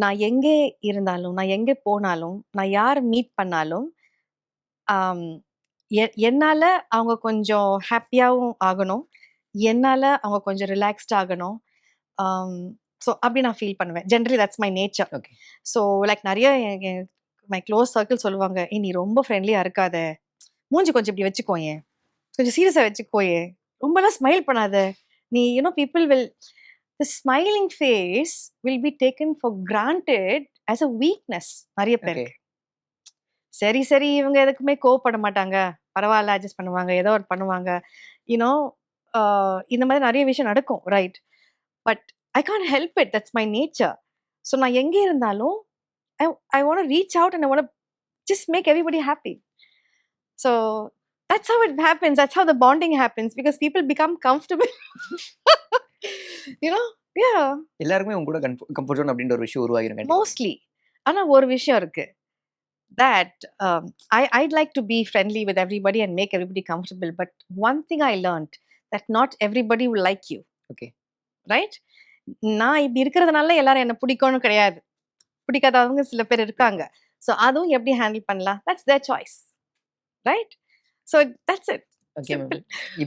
நான் எங்கே இருந்தாலும், நான் எங்கே போனாலும், நான் யார மீட் பண்ணாலும், ஆம், என்னால அவங்க கொஞ்சம் ஹேப்பியாவும் ஆகணும். என்னால அவங்க கொஞ்சம் ரிலாக்ஸ்ட் ஆகணும். ஸோ அப்படி நான் ஃபீல் பண்ணுவேன். Generally that's my nature. Okay. So like நெறைய மை க்ளோஸ் சர்க்கிள் சொல்லுவாங்க, "ஏய் நீ ரொம்ப ஃப்ரெண்ட்லியா இருக்காத. மூஞ்சி கொஞ்சம் இப்படி வச்சுக்கோயேன். கொஞ்சம் சீரியஸா வச்சுக்கோயேன். ரொம்பலாம் ஸ்மைல் பண்ணாத. நீ people will the smiling face will be taken for granted as a weakness." நெறைய ஓகே. பேருக்கு. சரி, சரி இவங்க எதுக்குமே கோவப்பட மாட்டாங்க. பரவால்ல அட்ஜஸ்ட் பண்ணுவாங்க. ஏதோ ஒண்ணு பண்ணுவாங்க. யூனோ அ இந்த மாதிரி நெறைய விஷயம் நடக்கும். Right. But I can't help it. That's my nature. So நான் எங்கே இருந்தாலும் ஐ I want to reach out and I want to just make everybody happy. So that's how it happens. That's how the bonding happens because people become comfortable. you know? Yeah. எல்லாருக்குமே உங்க கூட comfort zone அப்படின்ற ஒரு விஷயம் உருவாகிரும் கண்டிப்பா. Mostly. ஆனா ஒரு விஷயம் இருக்கு. That I'd like to be friendly with everybody and make everybody comfortable. But one thing I learned that not everybody will like you. Okay. Right? நான் இப்படி இருக்கிறதுனால எல்லாரும் என்ன பிடிக்கும்னு கிடையாது. பிடிக்காதவங்க சில பேர் இருக்காங்க. ஸோ அதுவும் எப்படி ஹேண்டில் பண்ணலாம்? That's their choice. Right? So that's it. Okay ma'am. Simple.